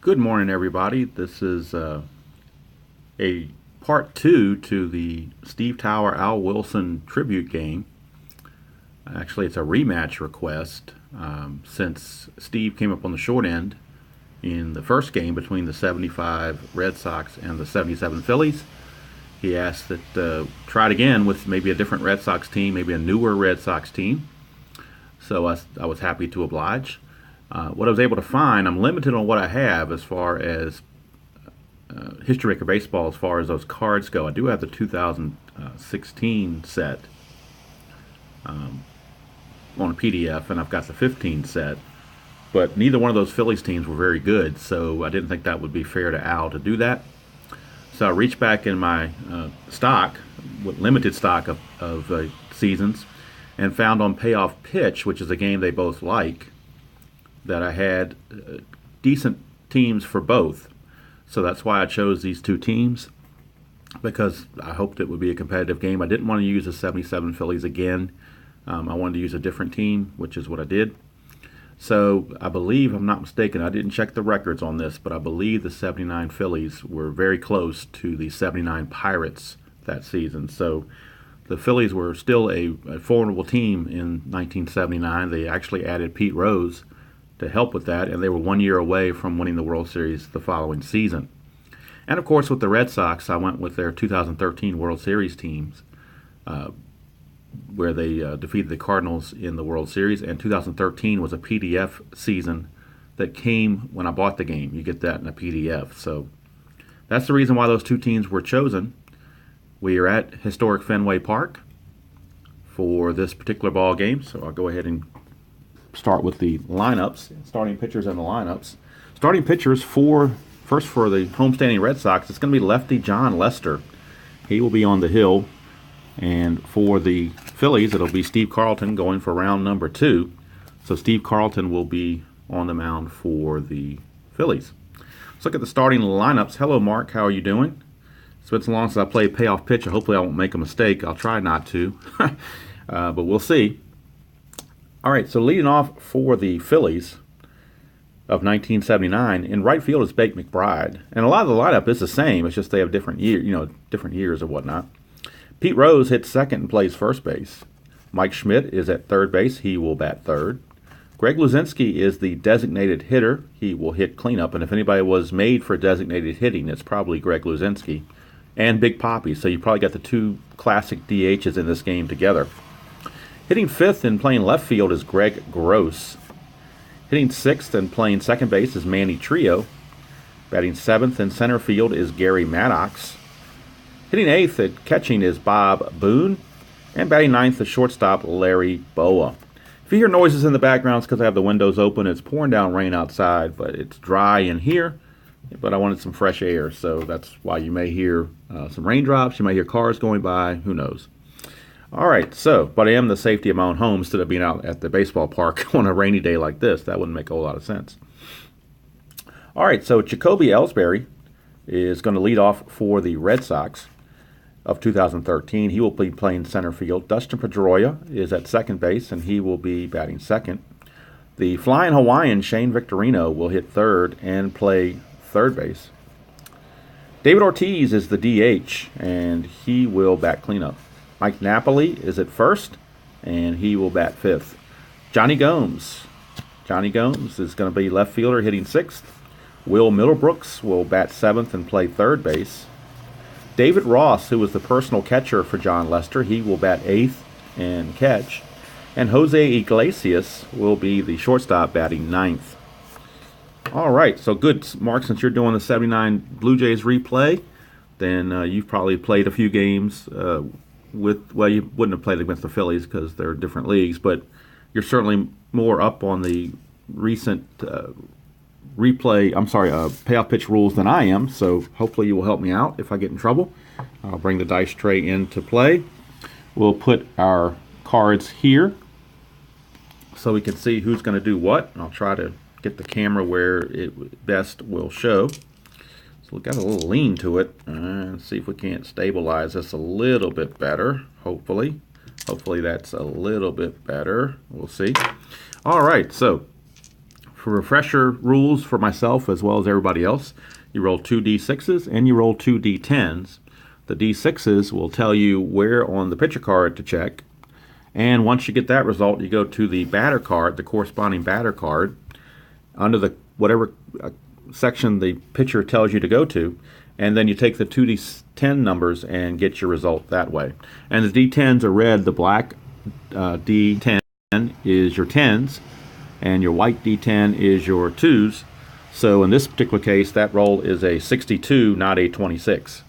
Good morning, everybody. This is a part two to the Steve Tower Al Wilson tribute game. Actually, it's a rematch request since Steve came up on the short end in the first game between the 75 Red Sox and the 77 Phillies. He asked that try it again with maybe a different Red Sox team, maybe a newer Red Sox team. So I was happy to oblige. What I was able to find, I'm limited on what I have as far as History Maker Baseball, as far as those cards go. I do have the 2016 set on a PDF, and I've got the 15 set. But neither one of those Phillies teams were very good, so I didn't think that would be fair to Al to do that. So I reached back in my stock, limited stock of seasons, and found on Payoff Pitch, which is a game they both like, that I had decent teams for both. So that's why I chose these two teams, because I hoped it would be a competitive game. I didn't want to use the 77 Phillies again. I wanted to use a different team, which is what I did. So I believe, I'm not mistaken, I didn't check the records on this, but I believe the 79 Phillies were very close to the 79 Pirates that season. So the Phillies were still a formidable team in 1979. They actually added Pete Rose to help with that, and they were 1 year away from winning the World Series the following season. And of course, with the Red Sox, I went with their 2013 World Series teams, where they defeated the Cardinals in the World Series, and 2013 was a PDF season that came when I bought the game. You get that in a PDF. So that's the reason why those two teams were chosen. We are at historic Fenway Park for this particular ball game, so I'll go ahead and start with the lineups, starting pitchers and the lineups. Starting pitchers first for the homestanding Red Sox, it's going to be lefty John Lester. He will be on the hill. And for the Phillies, it'll be Steve Carlton going for round number 2. So Steve Carlton will be on the mound for the Phillies. Let's look at the starting lineups. Hello, Mark. How are you doing? It's been so long since I played Payoff Pitch. Hopefully I won't make a mistake. I'll try not to. But we'll see. All right, so leading off for the Phillies of 1979, in right field is Bake McBride. And a lot of the lineup is the same. It's just they have different years or whatnot. Pete Rose hits second and plays first base. Mike Schmidt is at third base. He will bat third. Greg Luzinski is the designated hitter. He will hit cleanup. And if anybody was made for designated hitting, it's probably Greg Luzinski and Big Papi. So you probably got the two classic DHs in this game together. Hitting fifth and playing left field is Greg Gross. Hitting sixth and playing second base is Manny Trio. Batting seventh in center field is Gary Maddox. Hitting eighth at catching is Bob Boone. And batting ninth, the shortstop, Larry Boa. If you hear noises in the background, it's because I have the windows open. It's pouring down rain outside, but it's dry in here. But I wanted some fresh air, so that's why you may hear some raindrops. You may hear cars going by. Who knows? All right, but I am in the safety of my own home instead of being out at the baseball park on a rainy day like this. That wouldn't make a whole lot of sense. All right, so Jacoby Ellsbury is going to lead off for the Red Sox of 2013. He will be playing center field. Dustin Pedroia is at second base, and he will be batting second. The Flying Hawaiian, Shane Victorino, will hit third and play third base. David Ortiz is the DH, and he will bat cleanup. Mike Napoli is at first, and he will bat fifth. Johnny Gomes is going to be left fielder hitting sixth. Will Middlebrooks will bat seventh and play third base. David Ross, who was the personal catcher for John Lester, he will bat eighth and catch. And Jose Iglesias will be the shortstop batting ninth. All right, so good, Mark, since you're doing the 79 Blue Jays replay, then you've probably played a few games you wouldn't have played against the Phillies because they're different leagues, but you're certainly more up on the recent payoff pitch rules than I am, so hopefully you will help me out if I get in trouble. I'll bring the dice tray into play. We'll put our cards here so we can see who's going to do what. I'll try to get the camera where it best will show. So we've got a little lean to it. Let's see if we can't stabilize this a little bit better, hopefully. Hopefully that's a little bit better. We'll see. All right, so For refresher rules for myself as well as everybody else, you roll 2 D6s and you roll 2 D10s. The D6s will tell you where on the pitcher card to check. And once you get that result, you go to the batter card, the corresponding batter card, under the whatever section the pitcher tells you to go to, and then you take the 2D10 numbers and get your result that way. And the D10s are red. The black D10 is your 10s, and your white D10 is your 2s. So in this particular case, that roll is a 62, not a 26.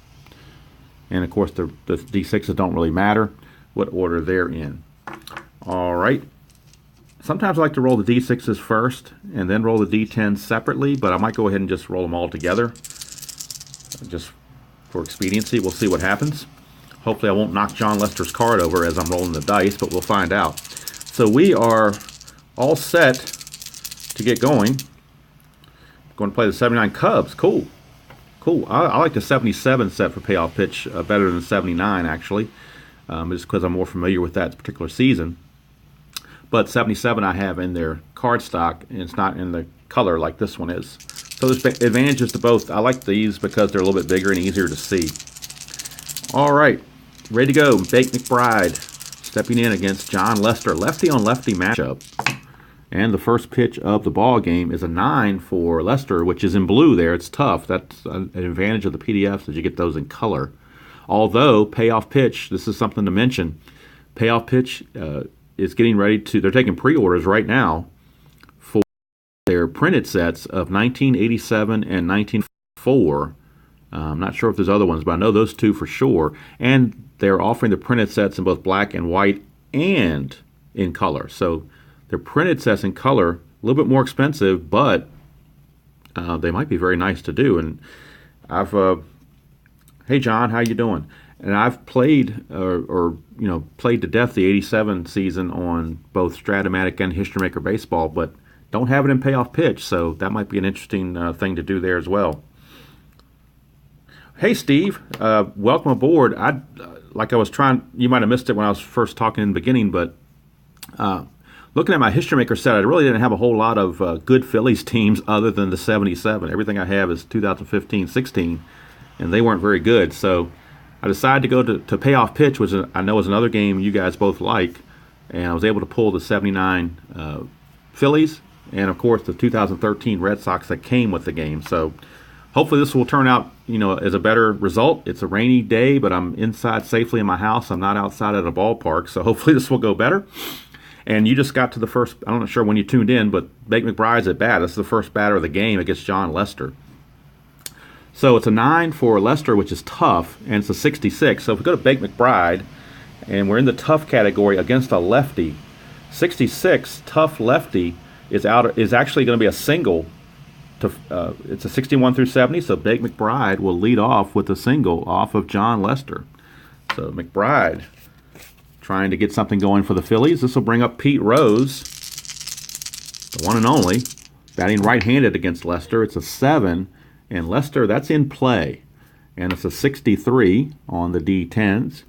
And of course, the D6s don't really matter what order they're in. All right. Sometimes I like to roll the D6s first and then roll the D10s separately, but I might go ahead and just roll them all together just for expediency. We'll see what happens. Hopefully I won't knock John Lester's card over as I'm rolling the dice, but we'll find out. So we are all set to get going. Going to play the 79 Cubs. Cool. Cool. I like the 77 set for Payoff Pitch better than 79, actually, just because I'm more familiar with that particular season. But 77 I have in their card stock, and it's not in the color like this one is. So there's advantages to both. I like these because they're a little bit bigger and easier to see. All right, ready to go. Bake McBride stepping in against John Lester. Lefty on lefty matchup. And the first pitch of the ball game is a 9 for Lester, which is in blue there. It's tough. That's an advantage of the PDFs that you get those in color. Although Payoff Pitch, this is something to mention, Payoff Pitch is getting ready to, they're taking pre-orders right now for their printed sets of 1987 and 1904. I'm not sure if there's other ones, but I know those two for sure. And they're offering the printed sets in both black and white and in color. So their printed sets in color, a little bit more expensive, but they might be very nice to do. And I've, hey John, how you doing? And I've played played to death the 87 season on both Stratomatic and History Maker Baseball, but don't have it in Payoff Pitch, so that might be an interesting thing to do there as well. Hey Steve, welcome aboard. You might have missed it when I was first talking in the beginning, but looking at my History Maker set, I really didn't have a whole lot of good Phillies teams other than the 77. Everything I have is 2015-16, and they weren't very good, so I decided to go to Payoff Pitch, which I know is another game you guys both like, and I was able to pull the 79 Phillies and, of course, the 2013 Red Sox that came with the game. So hopefully this will turn out, as a better result. It's a rainy day, but I'm inside safely in my house. I'm not outside at a ballpark, so hopefully this will go better. And you just got to the first, I'm not sure when you tuned in, but Bake McBride's at bat. This is the first batter of the game against John Lester. So it's a 9 for Lester, which is tough, and it's a 66. So if we go to Bake McBride, and we're in the tough category against a lefty, 66 tough lefty is actually going to be a single. It's a 61 through 70. So Bake McBride will lead off with a single off of John Lester. So McBride trying to get something going for the Phillies. This will bring up Pete Rose, the one and only, batting right-handed against Lester. It's a 7. And Lester, that's in play. And it's a 63 on the D10s.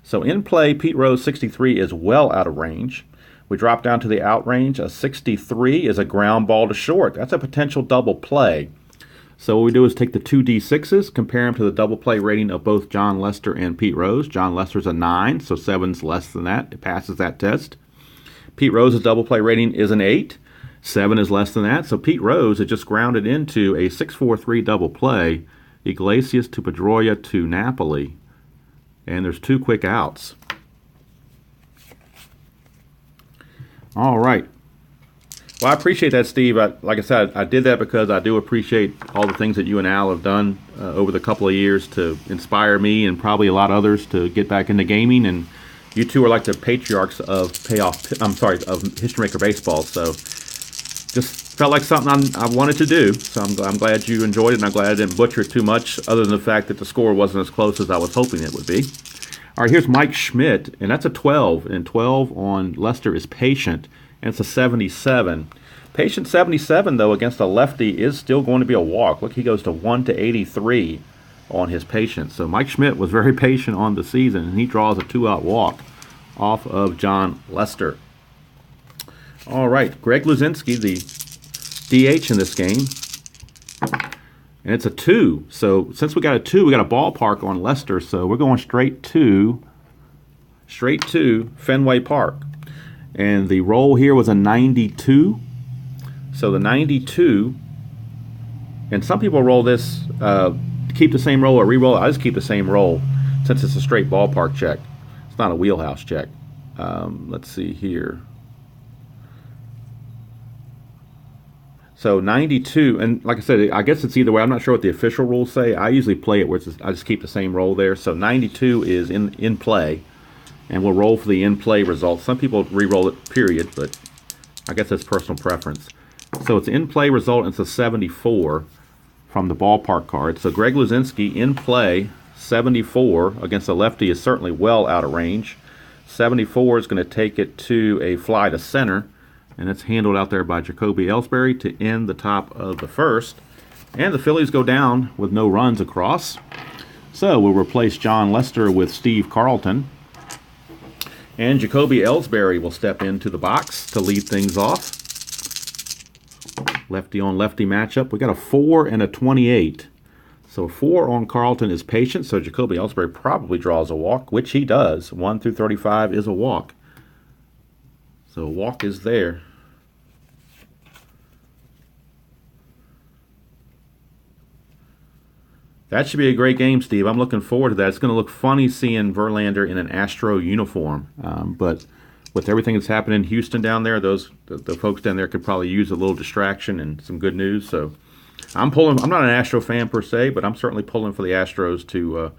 So in play, Pete Rose 63 is well out of range. We drop down to the out range. A 63 is a ground ball to short. That's a potential double play. So what we do is take the 2 D6s, compare them to the double play rating of both John Lester and Pete Rose. John Lester's a 9, so 7's less than that. It passes that test. Pete Rose's double play rating is an 8. 7 is less than that, so Pete Rose had just grounded into a 6-4-3 double play, Iglesias to Pedroia to Napoli, and there's 2 quick outs. All right. Well, I appreciate that, Steve. Like I said, I did that because I do appreciate all the things that you and Al have done over the couple of years to inspire me and probably a lot of others to get back into gaming, and you two are like the patriarchs of of History Maker Baseball, so just felt like something I wanted to do, so I'm glad you enjoyed it, and I'm glad I didn't butcher it too much, other than the fact that the score wasn't as close as I was hoping it would be. All right, here's Mike Schmidt, and that's a 12, and 12 on Lester is Patient, and it's a 77. Patient 77, though, against a lefty is still going to be a walk. Look, he goes to 1-83 on his Patient. So Mike Schmidt was very patient on the season, and he draws a 2-out walk off of John Lester. All right, Greg Luzinski, the DH in this game. And it's a 2. So since we got a 2, we got a ballpark on Lester. So we're going straight to Fenway Park. And the roll here was a 92. So the 92, and some people roll this, keep the same roll or re-roll. I just keep the same roll since it's a straight ballpark check. It's not a wheelhouse check. Let's see here. So 92, and like I said, I guess it's either way. I'm not sure what the official rules say. I usually play it where I just keep the same roll there. So 92 is in play, and we'll roll for the in-play result. Some people re-roll it, period, but I guess that's personal preference. So it's in-play result, and it's a 74 from the ballpark card. So Greg Luzinski in play, 74 against a lefty is certainly well out of range. 74 is going to take it to a fly to center, and it's handled out there by Jacoby Ellsbury to end the top of the first. And the Phillies go down with no runs across. So we'll replace John Lester with Steve Carlton. And Jacoby Ellsbury will step into the box to lead things off. Lefty on lefty matchup. We got a 4 and a 28. So 4 on Carlton is patient, so Jacoby Ellsbury probably draws a walk, which he does. 1 through 35 is a walk. So a walk is there. That should be a great game, Steve. I'm looking forward to that. It's going to look funny seeing Verlander in an Astro uniform. But with everything that's happened in Houston down there, the folks down there could probably use a little distraction and some good news. So I'm not an Astro fan per se, but I'm certainly pulling for the Astros to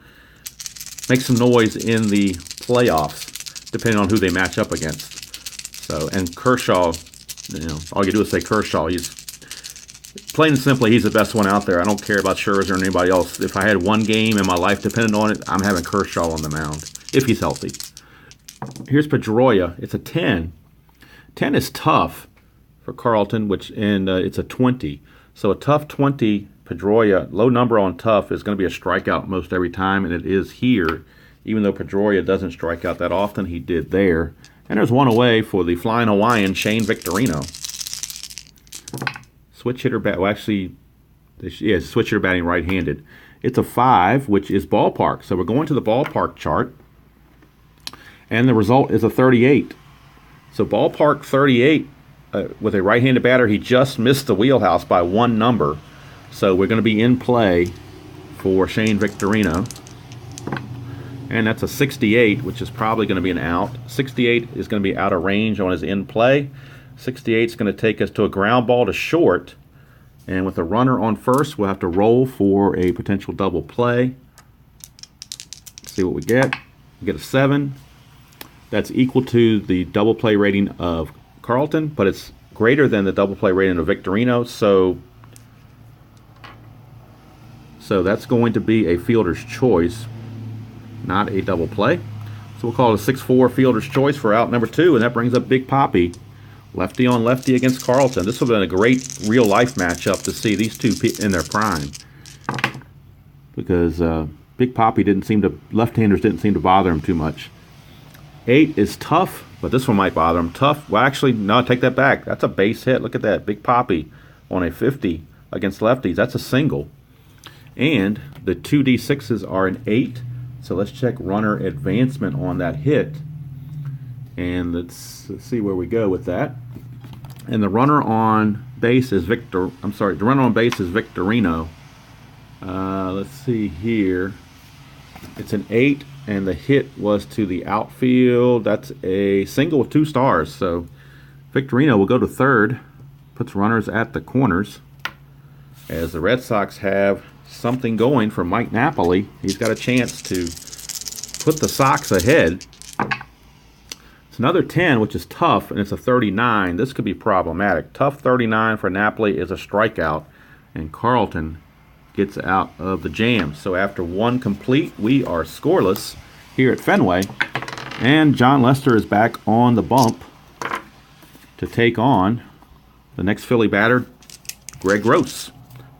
make some noise in the playoffs, depending on who they match up against. So, and Kershaw, all you do is say Kershaw. He's plain and simply, he's the best one out there. I don't care about Scherzer or anybody else. If I had one game and my life depended on it, I'm having Kershaw on the mound, if he's healthy. Here's Pedroia. It's a 10. 10 is tough for Carlton, and it's a 20. So a tough 20, Pedroia, low number on tough, is going to be a strikeout most every time, and it is here. Even though Pedroia doesn't strike out that often, he did there. And there's one away for the flying Hawaiian, Shane Victorino. Switch hitter bat. Well, actually, switch hitter batting right-handed. It's a 5, which is ballpark. So we're going to the ballpark chart, and the result is a 38. So ballpark 38 with a right-handed batter. He just missed the wheelhouse by 1 number. So we're going to be in play for Shane Victorino. And that's a 68, which is probably going to be an out. 68 is going to be out of range on his in play. 68 is going to take us to a ground ball to short. And with a runner on first, we'll have to roll for a potential double play. Let's see what we get. We get a 7. That's equal to the double play rating of Carlton, but it's greater than the double play rating of Victorino. So that's going to be a fielder's choice, not a double play. So we'll call it a 6-4 fielder's choice for out number 2, and that brings up Big Papi. Lefty on lefty against Carlton. This would have been a great real-life matchup to see these two in their prime. Because Big Papi left-handers didn't seem to bother him too much. 8 is tough, but this one might bother him. Tough, well actually, no, take that back. That's a base hit. Look at that, Big Papi on a 50 against lefties. That's a single. And the 2D6s are an 8. So let's check runner advancement on that hit. And let's see where we go with that. And the runner on base is Victorino. Let's see here. It's an 8, and the hit was to the outfield. That's a single with 2 stars. So Victorino will go to third, puts runners at the corners. As the Red Sox have something going for Mike Napoli. He's got a chance to put the Sox ahead. Another 10, which is tough, and it's a 39. This could be problematic. Tough 39 for Napoli is a strikeout, and Carlton gets out of the jam. So after 1 complete, we are scoreless here at Fenway, and John Lester is back on the bump to take on the next Philly batter, Greg Gross.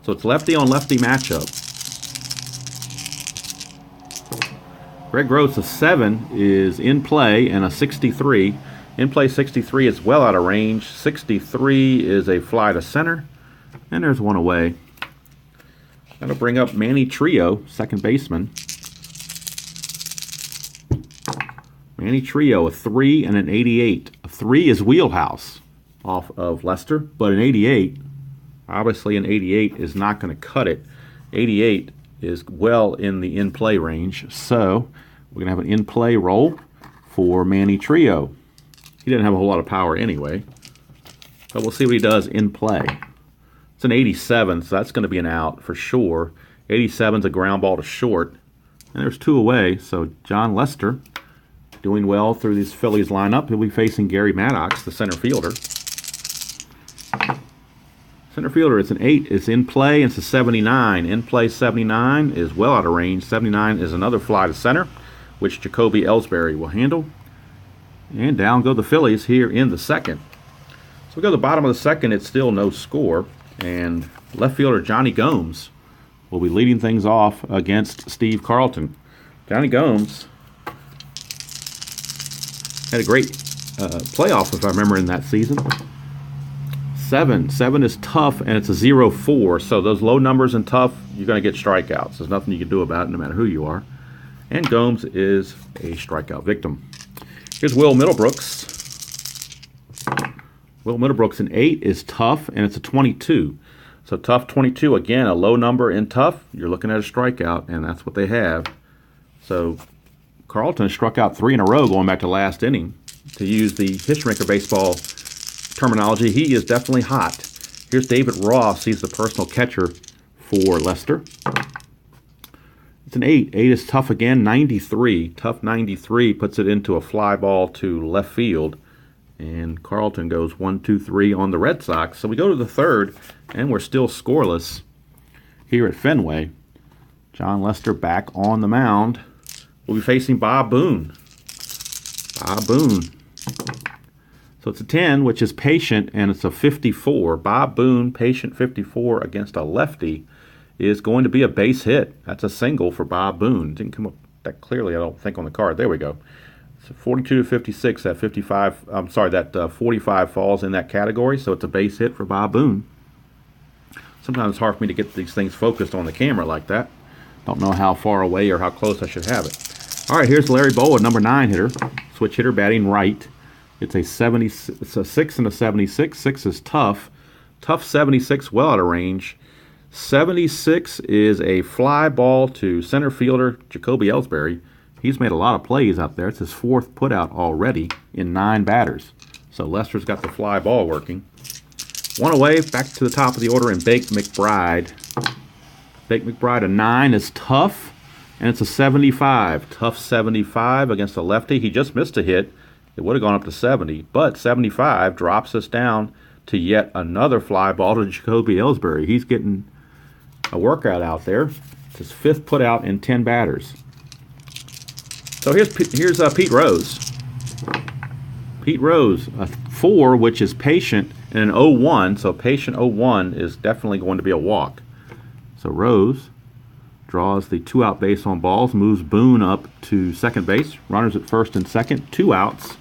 So it's lefty on lefty matchup. Greg Gross, a 7, is in play, and a 63. In play 63 is well out of range. 63 is a fly to center. And there's one away. That'll bring up Manny Trio, second baseman. Manny Trio, a 3 and an 88. A 3 is wheelhouse off of Lester, but an 88, obviously an 88 is not going to cut it. 88 is well in the in-play range, so we're going to have an in-play roll for Manny Trio. He didn't have a whole lot of power anyway, but we'll see what he does in play. It's an 87, so that's going to be an out for sure. 87's a ground ball to short, and there's 2 away, so John Lester doing well through this Phillies lineup. He'll be facing Gary Maddox, the center fielder. Center fielder, it's an 8. It's in play. It's a 79. In play 79 is well out of range. 79 is another fly to center, which Jacoby Ellsbury will handle. And down go the Phillies here in the second. So we go to the bottom of the second. It's still no score. And left fielder Johnny Gomes will be leading things off against Steve Carlton. Johnny Gomes had a great playoff, if I remember, in that season. 7 is tough, and it's a 0-4. So those low numbers and tough, you're going to get strikeouts. There's nothing you can do about it, no matter who you are. And Gomes is a strikeout victim. Here's Will Middlebrooks. Will Middlebrooks, an 8 is tough, and it's a 22. So tough 22, again, a low number in tough. You're looking at a strikeout, and that's what they have. So Carlton struck out 3 in a row going back to last inning. To use the Hitchmaker baseball terminology, he is definitely hot. Here's David Ross. He's the personal catcher for Lester. It's an 8. 8 is tough again, 93. Tough 93 puts it into a fly ball to left field. And Carlton goes 1-2-3 on the Red Sox. So we go to the third, and we're still scoreless here at Fenway. John Lester back on the mound. We'll be facing Bob Boone. Bob Boone. So it's a 10, which is patient, and it's a 54. Bob Boone, patient 54 against a lefty, is going to be a base hit. That's a single for Bob Boone. Didn't come up that clearly, I don't think, on the card. There we go. So 42 to 56, that 55, I'm sorry, that 45 falls in that category, so it's a base hit for Bob Boone. Sometimes it's hard for me to get these things focused on the camera like that. Don't know how far away or how close I should have it. All right, here's Larry Bowa, number 9 hitter, switch hitter, batting right. It's a 70. It's a 6 and a 76. 6 is tough. Tough 76, well out of range. 76 is a fly ball to center fielder Jacoby Ellsbury. He's made a lot of plays out there. It's his 4th putout already in 9 batters. So Lester's got the fly ball working. 1 away, back to the top of the order, and Bake McBride. Bake McBride, a 9 is tough, and it's a 75. Tough 75 against a lefty. He just missed a hit. It would have gone up to 70, but 75 drops us down to yet another fly ball to Jacoby Ellsbury. He's getting a workout out there. It's his 5th putout in 10 batters. So here's Pete Rose. Pete Rose, a 4, which is patient, and an 0-1. So patient 0-1 is definitely going to be a walk. So Rose draws the 2-out base on balls, moves Boone up to second base, runners at first and second, 2 outs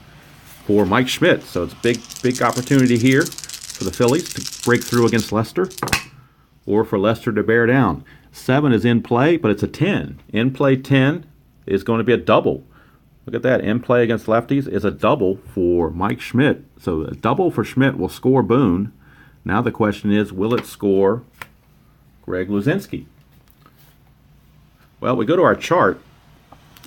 for Mike Schmidt. So it's big opportunity here for the Phillies to break through against Lester, or for Lester to bear down. 7 is in play, but it's a 10. In play 10 is going to be a double. Look at that. In play against lefties is a double for Mike Schmidt. So a double for Schmidt will score Boone. Now the question is, will it score Greg Luzinski? Well, we go to our chart.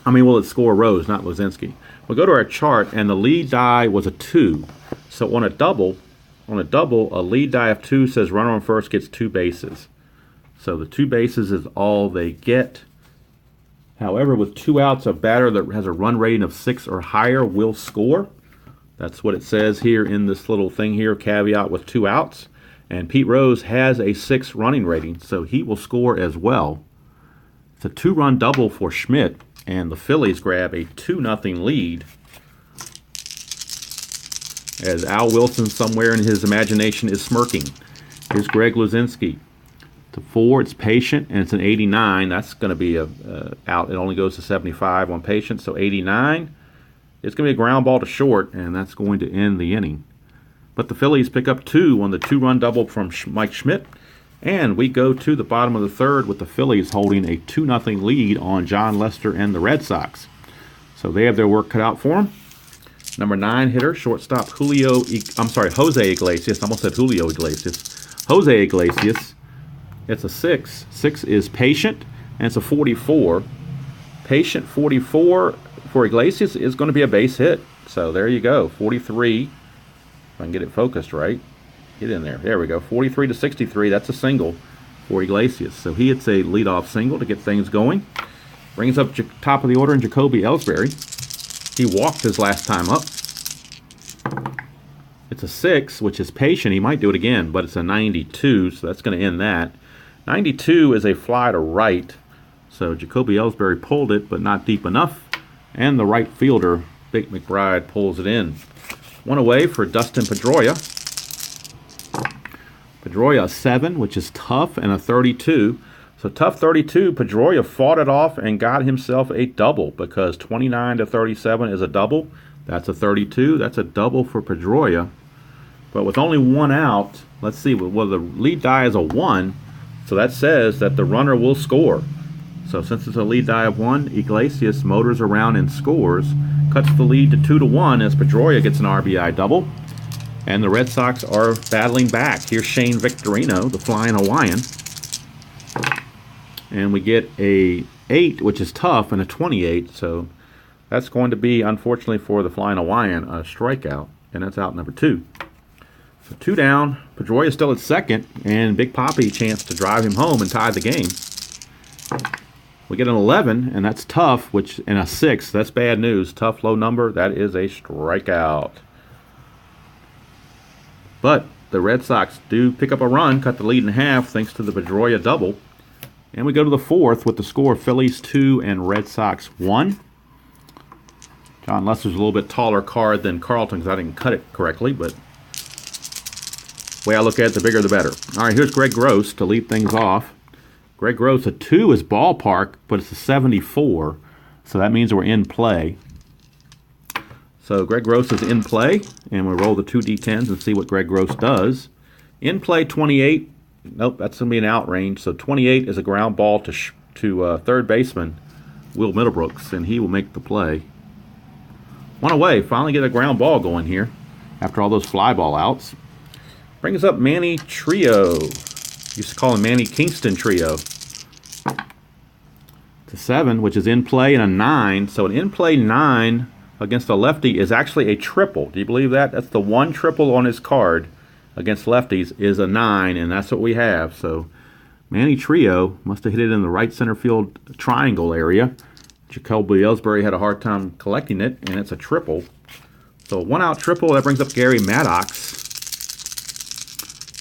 Will it score Rose, not Luzinski? We go to our chart, and the lead die was a 2. So on a double, a lead die of 2 says runner on first gets 2 bases. So the 2 bases is all they get. However, with 2 outs, a batter that has a run rating of 6 or higher will score. That's what it says here in this little thing here, caveat with 2 outs. And Pete Rose has a 6 running rating, so he will score as well. It's a 2-run double for Schmidt, and the Phillies grab a 2-0 lead. As Al Wilson somewhere in his imagination is smirking. Here's Greg Luzinski. To 4, it's patient, and it's an 89. That's going to be a out. It only goes to 75 on patient, so 89. It's going to be a ground ball to short, and that's going to end the inning. But the Phillies pick up 2 on the 2-run double from Mike Schmidt. And we go to the bottom of the third with the Phillies holding a 2-0 lead on John Lester and the Red Sox. So they have their work cut out for them. Number 9 hitter, shortstop Jose Iglesias. I almost said Julio Iglesias. Jose Iglesias. It's a 6. 6 is Patient, and it's a 44. Patient 44 for Iglesias is going to be a base hit. So there you go, 43. If I can get it focused right. Get in there. There we go. 43 to 63. That's a single for Iglesias. So he hits a leadoff single to get things going. Brings up top of the order in Jacoby Ellsbury. He walked his last time up. It's a 6, which is Patient. He might do it again, but it's a 92, so that's going to end that. 92 is a fly to right. So Jacoby Ellsbury pulled it, but not deep enough. And the right fielder, Vic McBride, pulls it in. One away for Dustin Pedroia. Pedroia a 7, which is tough, and a 32. So tough 32, Pedroia fought it off and got himself a double because 29 to 37 is a double. That's a 32. That's a double for Pedroia. But with only one out, let's see, well, the lead die is a 1, so that says that the runner will score. So since it's a lead die of 1, Iglesias motors around and scores, cuts the lead to 2-1 as Pedroia gets an RBI double. And the Red Sox are battling back. Here's Shane Victorino, the Flying Hawaiian. And we get a 8, which is tough, and a 28. So that's going to be, unfortunately for the Flying Hawaiian, a strikeout. And that's out number 2. So 2 down. Pedroia is still at second. And Big Papi chance to drive him home and tie the game. We get an 11, and that's tough, and a 6. That's bad news. Tough, low number. That is a strikeout. But the Red Sox do pick up a run, cut the lead in half thanks to the Pedroia double. And we go to the 4th with the score Phillies 2 and Red Sox 1. John Lester's a little bit taller card than Carlton because I didn't cut it correctly, but the way I look at it, the bigger the better. All right, here's Greg Gross to lead things off. Greg Gross, a 2 is ballpark, but it's a 74, so that means we're in play. So Greg Gross is in play, and we'll roll the 2 D10s and see what Greg Gross does. In play 28. Nope, that's going to be an out range. So 28 is a ground ball to third baseman Will Middlebrooks, and he will make the play. One away. Finally get a ground ball going here after all those fly ball outs. Brings up Manny Trio. Used to call him Manny Kingston Trio. To 7, which is in play, and a 9. So an in play 9 against a lefty is actually a triple. Do you believe that? That's the one triple on his card against lefties is a 9, and that's what we have. So Manny Trio must have hit it in the right center field triangle area. Jacoby Ellsbury had a hard time collecting it, and it's a triple. So a 1-out triple. That brings up Gary Maddox.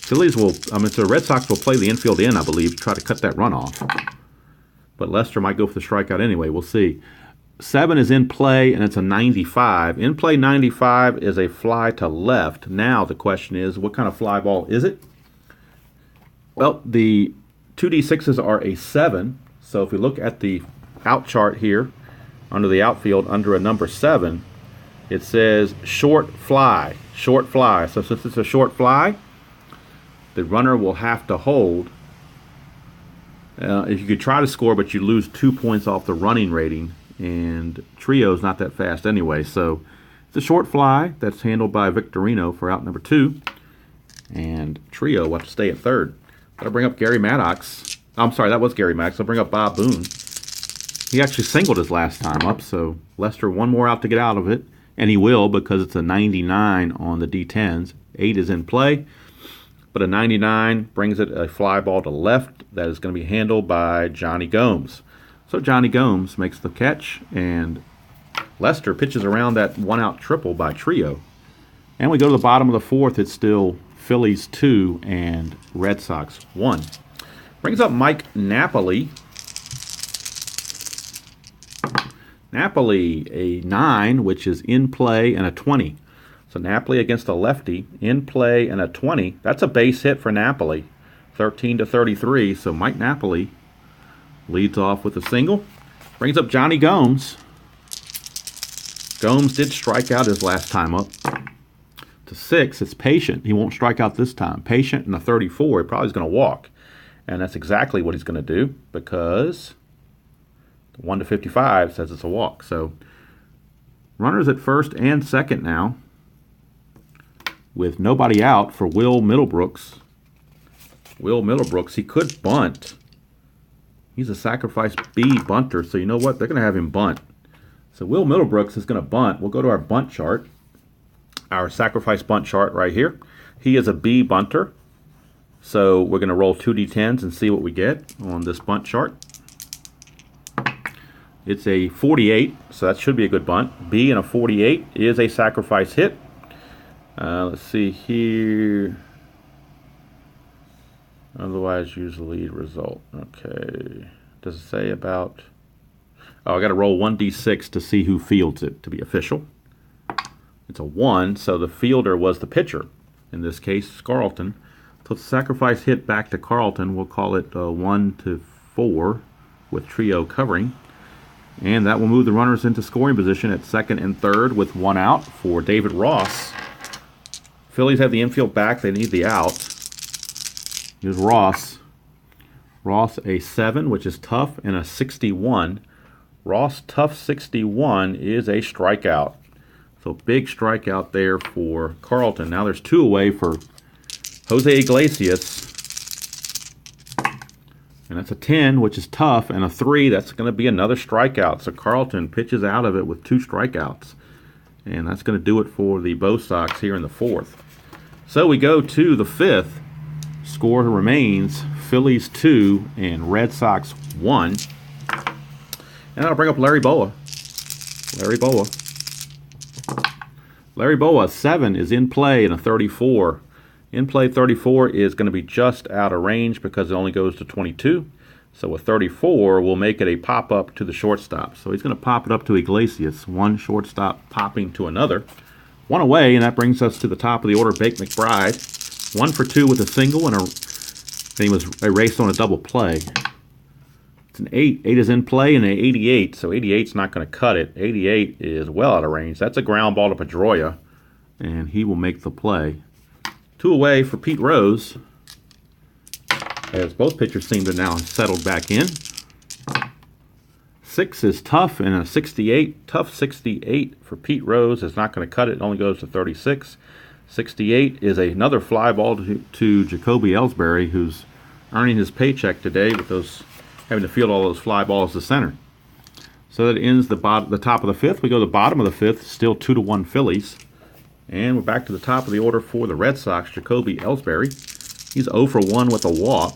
The Red Sox will play the infield in, I believe, try to cut that run off. But Lester might go for the strikeout anyway. We'll see. 7 is in play, and it's a 95. In play 95 is a fly to left. Now the question is, what kind of fly ball is it? Well, the 2D6s are a 7. So if we look at the out chart here, under the outfield, under a number 7, it says short fly. Short fly. So since it's a short fly, the runner will have to hold. If you could try to score, but you lose 2 points off the running rating. And Trio's not that fast anyway, so it's a short fly that's handled by Victorino for out number 2. And Trio will have to stay at third. That'll bring up Gary Maddox. I'm sorry, that was Gary Maddox. I'll bring up Bob Boone. He actually singled his last time up, so Lester one more out to get out of it. And he will because it's a 99 on the D10s. 8 is in play. But a 99 brings it a fly ball to left that is going to be handled by Johnny Gomes. So Johnny Gomes makes the catch, and Lester pitches around that 1-out triple by Trio. And we go to the bottom of the 4th. It's still Phillies 2 and Red Sox 1. Brings up Mike Napoli. Napoli, a 9, which is in play, and a 20. So Napoli against a lefty, in play, and a 20. That's a base hit for Napoli, 13 to 33. So Mike Napoli leads off with a single. Brings up Johnny Gomes. Gomes did strike out his last time up. To 6, it's Patient. He won't strike out this time. Patient and a 34. He probably is going to walk. And that's exactly what he's going to do, because 1 to 55 says it's a walk. So runners at first and second now, with nobody out for Will Middlebrooks. Will Middlebrooks, he could bunt. He's a sacrifice B bunter, so you know what? They're going to have him bunt. So Will Middlebrooks is going to bunt. We'll go to our bunt chart, our sacrifice bunt chart right here. He is a B bunter, so we're going to roll 2d10s and see what we get on this bunt chart. It's a 48, so that should be a good bunt. B and a 48 is a sacrifice hit. Let's see here. Otherwise, use the lead result. Okay. Does it say about... Oh, I got to roll 1d6 to see who fields it to be official. It's a 1, so the fielder was the pitcher. In this case, Carlton. So the sacrifice hit back to Carlton. We'll call it 1 to 4 with trio covering. And that will move the runners into scoring position at second and third with 1 out for David Ross. Phillies have the infield back. They need the out. Here's Ross. Ross a 7, which is tough, and a 61. Ross tough 61 is a strikeout. So big strikeout there for Carlton. Now there's 2 away for Jose Iglesias. And that's a 10, which is tough, and a 3. That's going to be another strikeout. So Carlton pitches out of it with 2 strikeouts. And that's going to do it for the Bo Sox here in the 4th. So we go to the 5th. Score remains Phillies 2 and Red Sox 1. And I'll bring up Larry Boa. Larry Boa, 7 is in play in a 34. In play 34 is going to be just out of range because it only goes to 22. So a 34 will make it a pop-up to the shortstop. So he's going to pop it up to Iglesias. 1 shortstop popping to another. 1 away, and that brings us to the top of the order, Bake McBride. 1 for 2 with a single, and he was erased on a double play. It's an 8. 8 is in play, and an 88. So 88's not going to cut it. 88 is well out of range. That's a ground ball to Pedroia, and he will make the play. 2 away for Pete Rose, as both pitchers seem to now have settled back in. 6 is tough, and a 68. Tough 68 for Pete Rose is not going to cut it. It only goes to 36. 68 is another fly ball to Jacoby Ellsbury, who's earning his paycheck today with those having to field all those fly balls to center. So that ends the top of the 5th. We go to the bottom of the 5th, still 2-1 Phillies. And we're back to the top of the order for the Red Sox, Jacoby Ellsbury. He's 0 for 1 with a walk.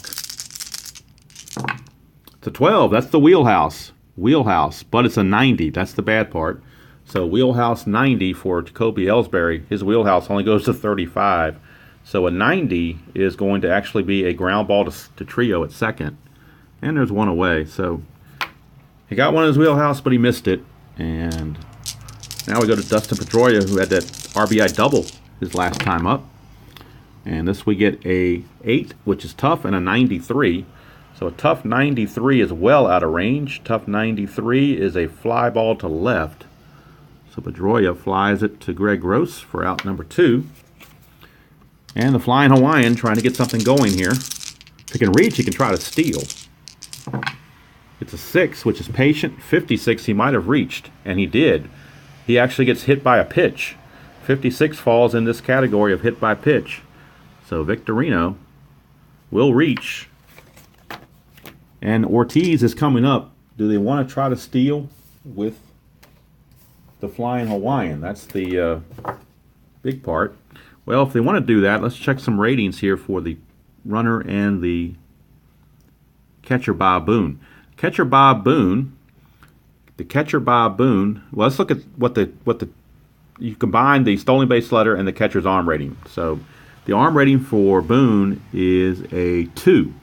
It's a 12. That's the wheelhouse. But it's a 90. That's the bad part. So wheelhouse 90 for Jacoby Ellsbury. His wheelhouse only goes to 35. So a 90 is going to actually be a ground ball to Trio at second. And there's 1 away. So he got 1 in his wheelhouse, but he missed it. And now we go to Dustin Pedroia, who had that RBI double his last time up. And this we get a 8, which is tough, and a 93. So a tough 93 is well out of range. Tough 93 is a fly ball to left. So Pedroia flies it to Greg Gross for out number 2. And the Flying Hawaiian trying to get something going here. If he can reach, he can try to steal. It's a 6, which is patient. 56 he might have reached, and he did. He actually gets hit by a pitch. 56 falls in this category of hit by pitch. So Victorino will reach. And Ortiz is coming up. Do they want to try to steal with the Flying Hawaiian? That's the big part. Well, if they want to do that, let's check some ratings here for the runner and the catcher Bob Boone. The catcher Bob Boone. Well, let's look at what you combine the stolen base letter and the catcher's arm rating. So the arm rating for Boone is a 2.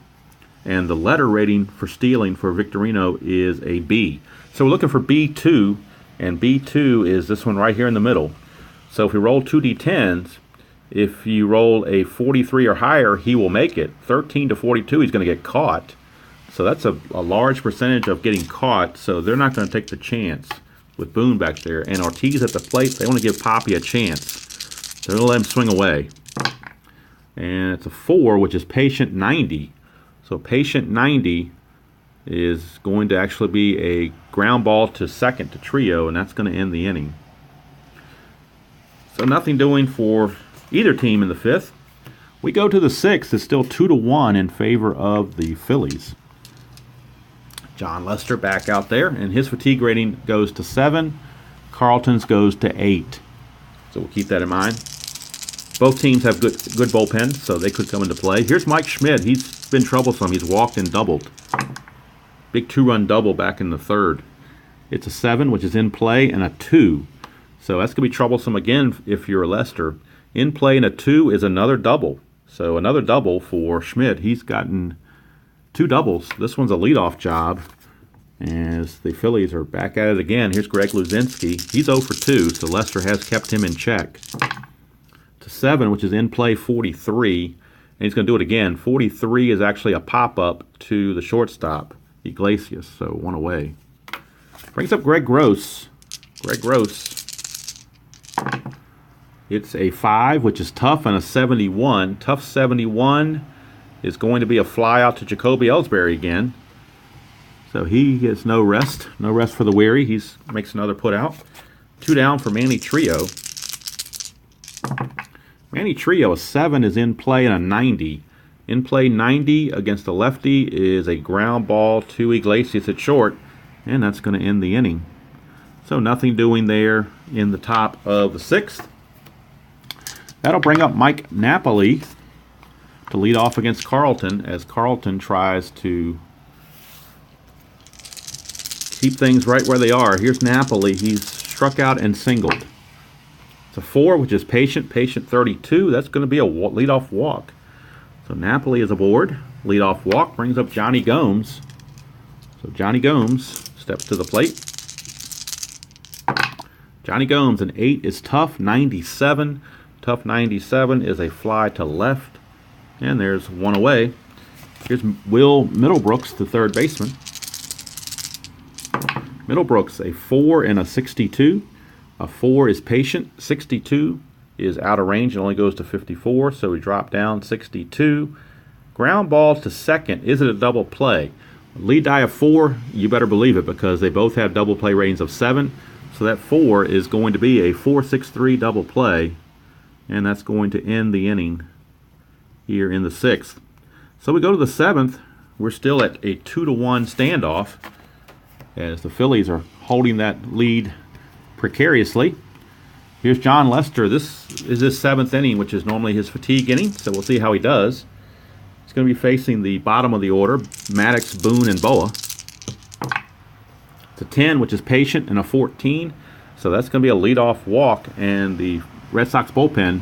And the letter rating for stealing for Victorino is a B. So we're looking for B2, and B2 is this one right here in the middle. So if we roll 2d10s, if you roll a 43 or higher, he will make it. 13 to 42, he's going to get caught. So that's a large percentage of getting caught, so they're not going to take the chance with Boone back there. And Ortiz at the plate, they want to give Poppy a chance. They're going to let him swing away. And it's a 4, which is patient 90. So patient 90 is going to actually be a ground ball to second to Trio, and that's going to end the inning. So nothing doing for either team in the fifth. We go to the sixth. It's still 2-1 in favor of the Phillies. John Lester back out there, and his fatigue rating goes to 7. Carlton's goes to 8. So we'll keep that in mind. Both teams have good bullpens, so they could come into play. Here's Mike Schmidt. He's been troublesome. He's walked and doubled. Big 2-run double back in the third. It's a 7, which is in play, and a 2. So that's going to be troublesome again if you're a Lester. In play and a 2 is another double. So another double for Schmidt. He's gotten 2 doubles. This one's a leadoff job as the Phillies are back at it again. Here's Greg Luzinski. He's 0 for 2, so Lester has kept him in check. To 7, which is in play 43, and he's going to do it again. 43 is actually a pop-up to the shortstop, Iglesias, so 1 away. Brings up Greg Gross. Greg Gross. It's a 5, which is tough, and a 71. Tough 71 is going to be a fly out to Jacoby Ellsbury again. So he gets no rest. No rest for the weary. He makes another put out. 2 down for Manny Trio. Manny Trio, a 7 is in play and a 90. In play 90 against the lefty is a ground ball to Iglesias at short, and that's going to end the inning. So nothing doing there in the top of the 6th. That'll bring up Mike Napoli to lead off against Carlton as Carlton tries to keep things right where they are. Here's Napoli. He's struck out and singled. It's a 4, which is patient 32. That's going to be a leadoff walk. So Napoli is aboard. Leadoff walk brings up Johnny Gomes. So Johnny Gomes steps to the plate. Johnny Gomes, an 8 is tough, 97. Tough 97 is a fly to left. And there's 1 away. Here's Will Middlebrooks, the third baseman. Middlebrooks, a 4 and a 62. A 4 is patient. 62 is out of range and only goes to 54, so we drop down 62. Ground ball to second. Is it a double play? Lead die of 4, you better believe it because they both have double play ratings of 7. So that 4 is going to be a 4-6-3 double play, and that's going to end the inning here in the 6th. So we go to the 7th. We're still at a 2-1 standoff as the Phillies are holding that lead precariously. Here's John Lester. This is his 7th inning, which is normally his fatigue inning, so we'll see how he does. He's going to be facing the bottom of the order, Maddox, Boone, and Boa. It's a 10, which is patient, and a 14, so that's going to be a leadoff walk, and the Red Sox bullpen,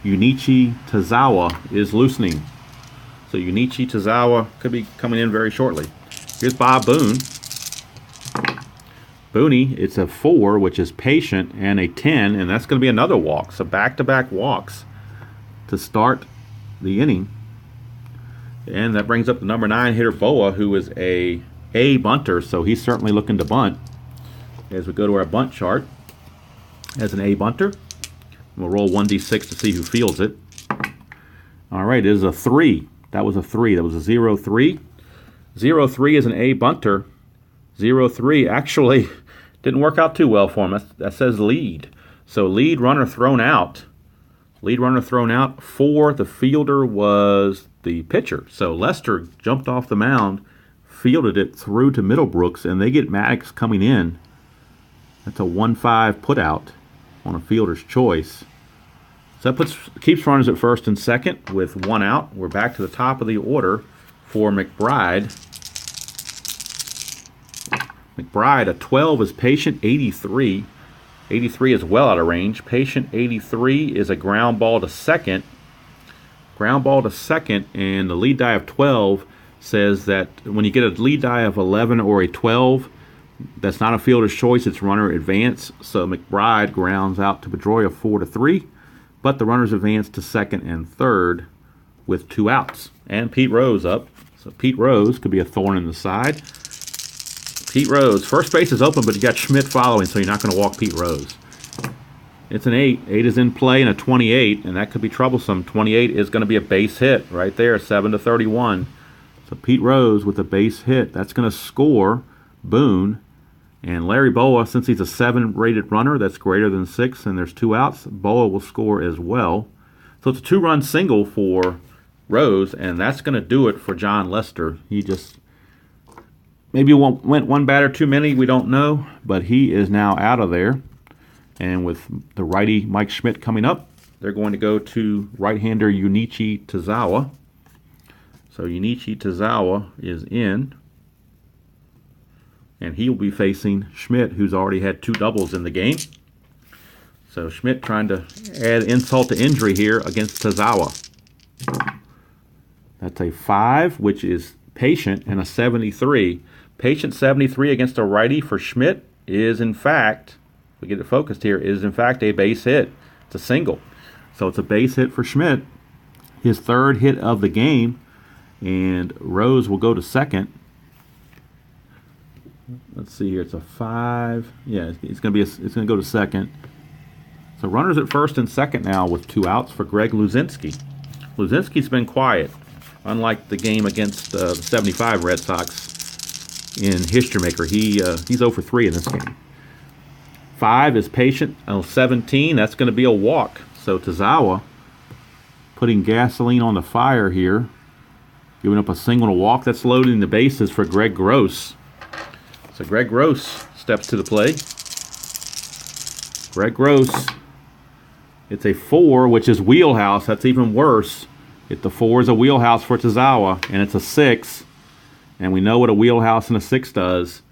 Junichi Tazawa, is loosening. So Junichi Tazawa could be coming in very shortly. Here's Bob Boone. Booney, it's a 4, which is patient, and a 10, and that's going to be another walk. So back-to-back walks to start the inning. And that brings up the number 9 hitter, Boa, who is a bunter, so he's certainly looking to bunt. As we go to our bunt chart, as an A bunter, we'll roll 1d6 to see who fields it. All right, it is a 3. That was a 3. That was a 0-3. 0-3 is an A bunter. 0-3 actually didn't work out too well for him. That says lead. So lead runner thrown out. Lead runner thrown out for the fielder was the pitcher. So Lester jumped off the mound, fielded it through to Middlebrooks, and they get Maddox coming in. That's a 1-5 put out on a fielder's choice. So that keeps runners at first and second with 1 out. We're back to the top of the order for McBride. McBride, a 12 is patient, 83. 83 is well out of range. Patient 83 is a ground ball to second. Ground ball to second, and the lead die of 12 says that when you get a lead die of 11 or a 12, that's not a fielder's choice, it's runner advance. So McBride grounds out to Pedroia 4-3, but the runners advance to second and third with 2 outs. And Pete Rose up. So Pete Rose could be a thorn in the side. Pete Rose, first base is open, but you got Schmidt following, so you're not going to walk Pete Rose. It's an 8. 8 is in play, and a 28, and that could be troublesome. 28 is going to be a base hit right there, 7-31. So Pete Rose with a base hit. That's going to score Boone. And Larry Boa, since he's a 7-rated runner, that's greater than 6, and there's 2 outs, Boa will score as well. So it's a 2-run single for Rose, and that's going to do it for John Lester. He just maybe went one batter too many, we don't know, but he is now out of there. And with the righty Mike Schmidt coming up, they're going to go to right-hander Junichi Tazawa. So Junichi Tazawa is in, and he'll be facing Schmidt, who's already had 2 doubles in the game. So Schmidt trying to add insult to injury here against Tazawa. That's a 5, which is patient, and a 73. Patient 73 against a righty for Schmidt is, in fact, we get it focused here, is in fact a base hit. It's a single. So it's a base hit for Schmidt, his 3rd hit of the game, and Rose will go to second. Let's see here, it's a 5. Yeah, it's going to go to second. So runners at first and second now with 2 outs for Greg Luzinski. Luzinski's been quiet, unlike the game against the 75 Red Sox in History Maker. He's 0 for 3 in this game. 5 is patient. 17, that's going to be a walk. So Tazawa putting gasoline on the fire here, giving up a single and a walk. That's loading the bases for Greg Gross. So Greg Gross steps to the plate. Greg Gross, it's a 4, which is wheelhouse. That's even worse. If the 4 is a wheelhouse for Tazawa, and it's a 6, and we know what a wheelhouse and a 6 does.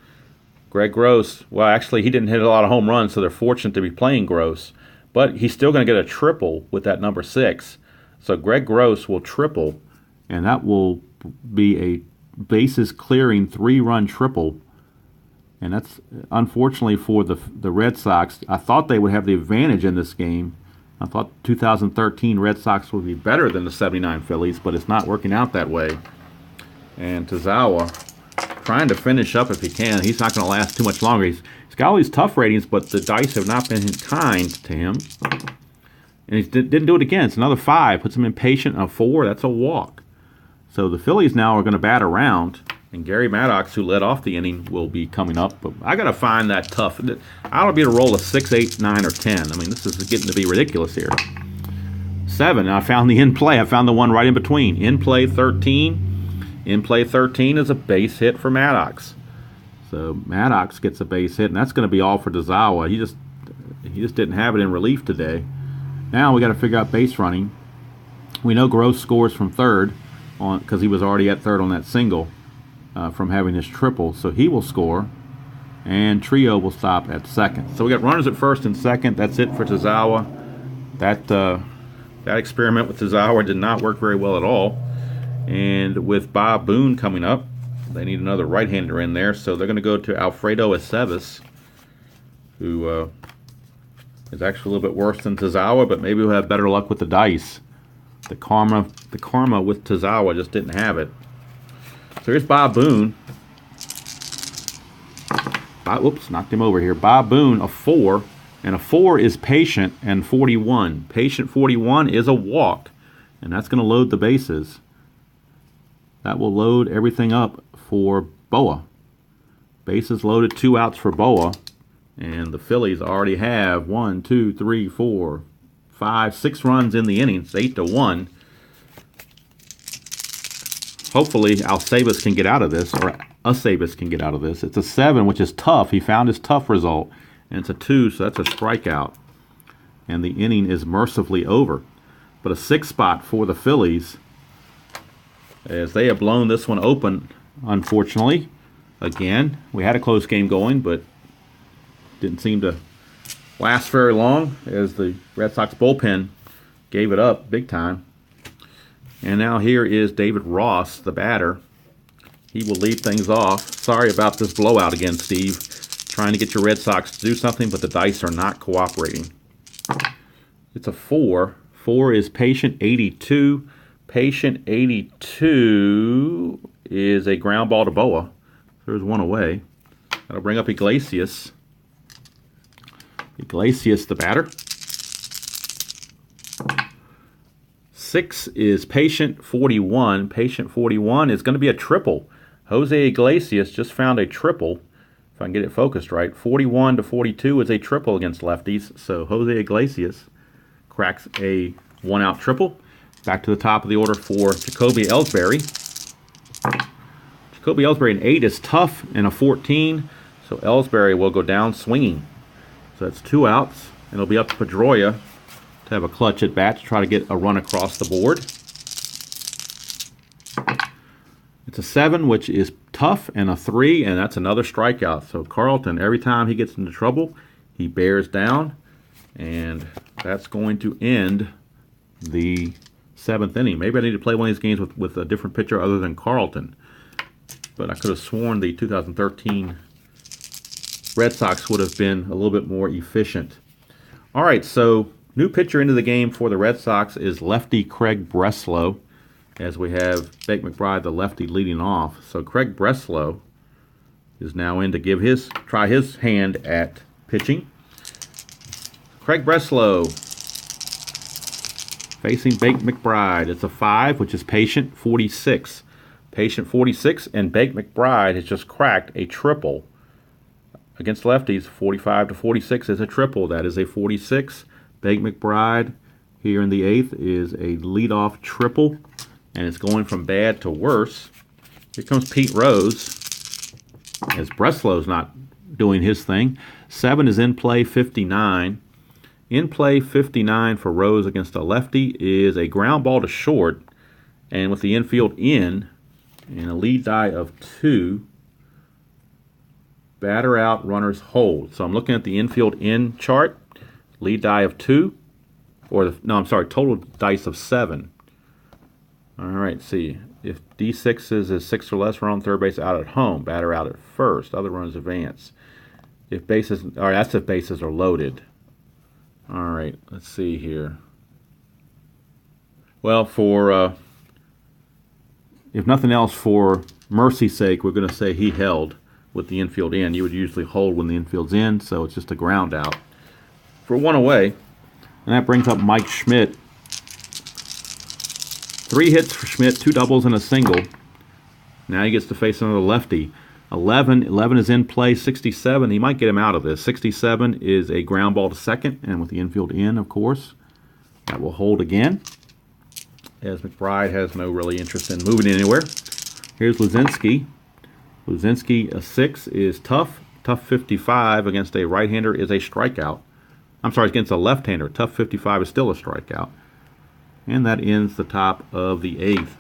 Greg Gross, well, actually, he didn't hit a lot of home runs, so they're fortunate to be playing Gross. But he's still going to get a triple with that number 6. So Greg Gross will triple, and that will be a bases-clearing 3-run triple. And that's, unfortunately, for the Red Sox. I thought they would have the advantage in this game. I thought 2013 Red Sox would be better than the 79 Phillies, but it's not working out that way. And Tazawa trying to finish up if he can. He's not going to last too much longer. He's got all these tough ratings, but the dice have not been kind to him. And he didn't do it again. It's another 5. Puts him impatient. A 4, that's a walk. So the Phillies now are going to bat around, and Gary Maddox, who led off the inning, will be coming up. But I got to find that tough. I ought to be able to roll a 6, 8, 9, or 10. I mean, this is getting to be ridiculous here. 7, I found the in play. I found the one right in between. In play 13. In play 13 is a base hit for Maddox. So Maddox gets a base hit, and that's going to be all for Tazawa. He just didn't have it in relief today. Now we got to figure out base running. We know Gross scores from third because he was already at third on that single from having his triple, so he will score, and Trio will stop at second. So we got runners at first and second. That's it for Tazawa. That experiment with Tazawa did not work very well at all. And with Bob Boone coming up, they need another right-hander in there, so they're going to go to Alfredo Aceves, who is actually a little bit worse than Tazawa, but maybe we'll have better luck with the dice. The karma with Tazawa just didn't have it. So here's Bob Boone. Oops, knocked him over here. Bob Boone, a 4, and a 4 is patient and 41. Patient 41 is a walk, and that's going to load the bases. That will load everything up for Boa. Bases loaded, 2 outs for Boa. And the Phillies already have 1, 2, 3, 4, 5, 6 runs in the innings, 8-1. Hopefully Alcevis can get out of this, or Acevis can get out of this. It's a 7, which is tough. He found his tough result. And it's a 2, so that's a strikeout. And the inning is mercifully over. But a 6 spot for the Phillies, as they have blown this one open, unfortunately. Again, we had a close game going, but didn't seem to last very long as the Red Sox bullpen gave it up big time. And now here is David Ross, the batter. He will lead things off. Sorry about this blowout again, Steve. Trying to get your Red Sox to do something, but the dice are not cooperating. It's a 4. 4 is patient 82. Patient 82 is a ground ball to Boa. There's one away. That'll bring up Iglesias. Iglesias, the batter. 6 is Patient 41. Patient 41 is going to be a triple. Jose Iglesias just found a triple. If I can get it focused right. 41 to 42 is a triple against lefties. So Jose Iglesias cracks a 1-out triple. Back to the top of the order for Jacoby Ellsbury. Jacoby Ellsbury, an 8 is tough, and a 14. So Ellsbury will go down swinging. So that's 2 outs. And it'll be up to Pedroia to have a clutch at bat to try to get a run across the board. It's a 7, which is tough, and a 3, and that's another strikeout. So Carlton, every time he gets into trouble, he bears down, and that's going to end the 7th inning. Maybe I need to play one of these games with a different pitcher other than Carlton. But I could have sworn the 2013 Red Sox would have been a little bit more efficient. All right, so new pitcher into the game for the Red Sox is lefty Craig Breslow, as we have Bake McBride, the lefty, leading off. So Craig Breslow is now in to try his hand at pitching. Craig Breslow facing Bake McBride. It's a 5, which is Patient 46. Patient 46, and Bake McBride has just cracked a triple against lefties. 45 to 46 is a triple. That is a 46. Bake McBride here in the 8th is a leadoff triple, and it's going from bad to worse. Here comes Pete Rose, as Breslow's not doing his thing. 7 is in play 59. In play 59 for Rose against a lefty is a ground ball to short, and with the infield in, and a lead die of 2, batter out, runners hold. So I'm looking at the infield in chart, lead die of 2, total dice of 7. All right, see, if D6 is 6 or less, we're on third base out at home, batter out at first, other runners advance. If bases, all right, that's if bases are loaded. All right, let's see here. Well, if nothing else, for mercy's sake, we're going to say he held with the infield in. You would usually hold when the infield's in, so it's just a ground out for 1 away. And that brings up Mike Schmidt. 3 hits for Schmidt, 2 doubles and a single. Now he gets to face another lefty. 11 is in play, 67. He might get him out of this. 67 is a ground ball to second, and with the infield in, of course, that will hold again, as McBride has no really interest in moving anywhere. Here's Luzinski. Luzinski, a 6 is tough. Tough 55 against a right-hander is a strikeout. I'm sorry, against a left-hander. Tough 55 is still a strikeout. And that ends the top of the 8th.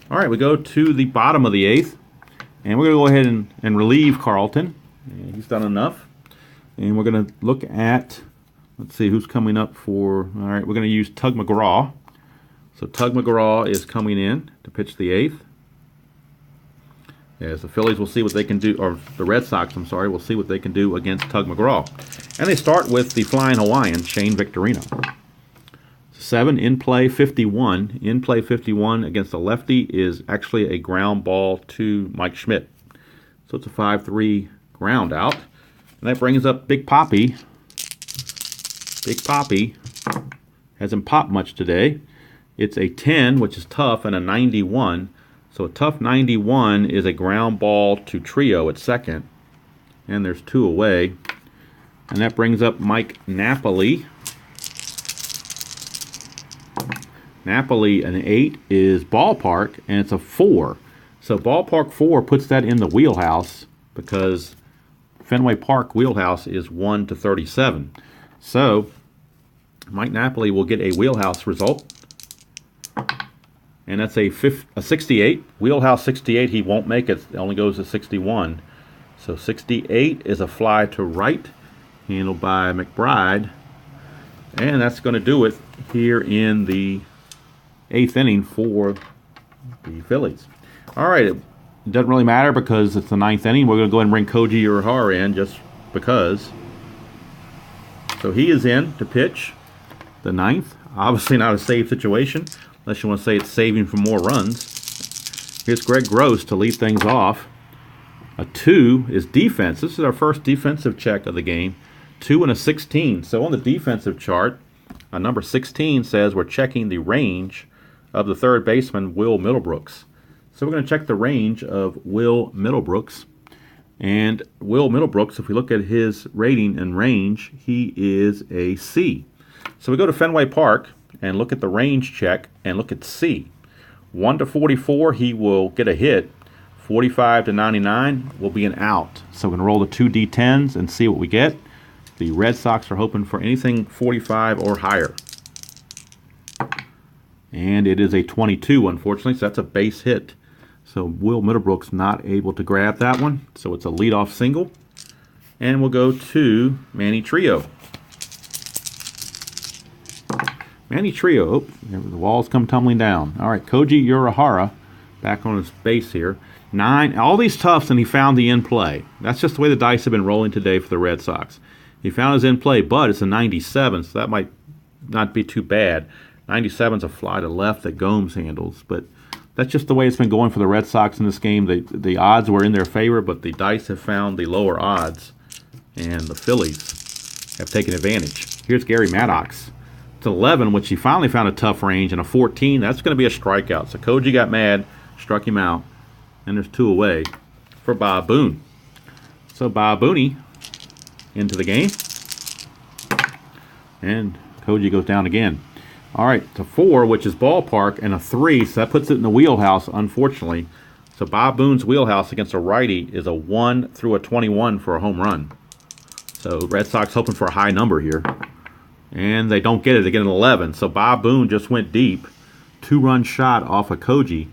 All right, we go to the bottom of the 8th. And we're going to go ahead and relieve Carlton. He's done enough. And we're going to look at, let's see who's coming up for, all right, we're going to use Tug McGraw. So Tug McGraw is coming in to pitch the 8th. As the Phillies will see what they can do, or the Red Sox, I'm sorry, will see what they can do against Tug McGraw. And they start with the Flying Hawaiian, Shane Victorino. 7, in play 51. In play 51 against a lefty is actually a ground ball to Mike Schmidt. So it's a 5-3 ground out. And that brings up Big Poppy. Big Poppy hasn't popped much today. It's a 10, which is tough, and a 91. So a tough 91 is a ground ball to Trio at second. And there's 2 away. And that brings up Mike Napoli. Napoli, an 8 is ballpark, and it's a 4. So ballpark 4 puts that in the wheelhouse, because Fenway Park wheelhouse is 1 to 37. So Mike Napoli will get a wheelhouse result. And that's a 68. Wheelhouse 68, he won't make it. It only goes to 61. So 68 is a fly to right, handled by McBride. And that's going to do it here in the 8th inning for the Phillies. All right, it doesn't really matter because it's the 9th inning. We're going to go ahead and bring Koji Uehara in just because. So he is in to pitch the 9th. Obviously not a save situation, unless you want to say it's saving for more runs. Here's Greg Gross to lead things off. A 2 is defense. This is our first defensive check of the game. 2 and a 16. So on the defensive chart, Number 16 says we're checking the range of the third baseman, Will Middlebrooks. So we're going to check the range of Will Middlebrooks. And Will Middlebrooks, if we look at his rating and range, he is a C. So we go to Fenway Park and look at the range check and look at C. 1 to 44, he will get a hit. 45 to 99 will be an out. So we're going to roll the 2 D10s and see what we get. The Red Sox are hoping for anything 45 or higher. And it is a 22, unfortunately, so that's a base hit. So Will Middlebrooks not able to grab that one. So it's a leadoff single. And we'll go to Manny Trio. Manny Trio. Oh, the walls come tumbling down. All right, Koji Urahara back on his base here. 9. All these toughs, and he found the in play. That's just the way the dice have been rolling today for the Red Sox. He found his in play, but it's a 97, so that might not be too bad. 97's a fly to left that Gomes handles, but that's just the way it's been going for the Red Sox in this game. The odds were in their favor, but the dice have found the lower odds, and the Phillies have taken advantage. Here's Gary Maddox. It's 11, which he finally found a tough range, and a 14. That's going to be a strikeout. So Koji got mad, struck him out, and there's 2 away for Bob Boone. So Bob Booney into the game, and Koji goes down again. All right, it's a 4, which is ballpark, and a 3, so that puts it in the wheelhouse, unfortunately. So Bob Boone's wheelhouse against a righty is a 1 through a 21 for a home run. So Red Sox hoping for a high number here, and they don't get it. They get an 11. So Bob Boone just went deep, 2-run shot off of Koji,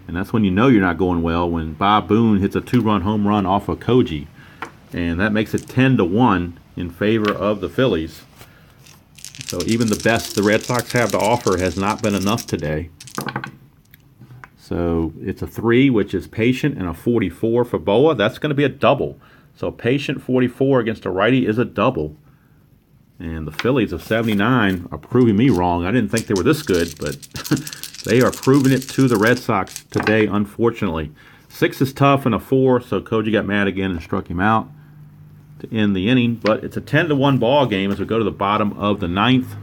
and that's when you know you're not going well, when Bob Boone hits a 2-run home run off of Koji. And that makes it 10-1 in favor of the Phillies. So even the best the Red Sox have to offer has not been enough today. So it's a 3, which is patient, and a 44 for Boa. That's going to be a double. So patient 44 against a righty is a double. And the Phillies of 79 are proving me wrong. I didn't think they were this good, but they are proving it to the Red Sox today, unfortunately. 6 is tough and a 4, so Koji got mad again and struck him out to end the inning. But it's a 10-1 ball game as we go to the bottom of the 9th.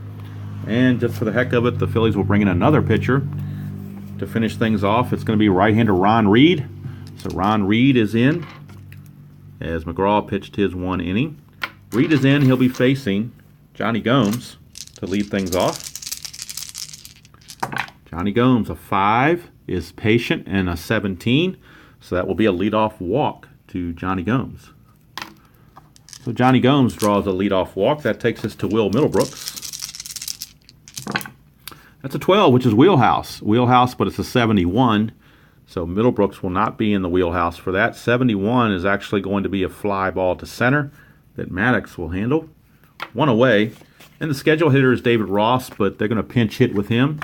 And just for the heck of it, the Phillies will bring in another pitcher to finish things off. It's going to be right-hander Ron Reed. So Ron Reed is in as McGraw pitched his 1 inning. Reed is in. He'll be facing Johnny Gomes to lead things off. Johnny Gomes, a 5, is patient, and a 17. So that will be a leadoff walk to Johnny Gomes. So Johnny Gomes draws a leadoff walk. That takes us to Will Middlebrooks. That's a 12, which is wheelhouse. Wheelhouse, but it's a 71. So Middlebrooks will not be in the wheelhouse for that. 71 is actually going to be a fly ball to center that Maddox will handle. 1 away. And the schedule hitter is David Ross, but they're going to pinch hit with him,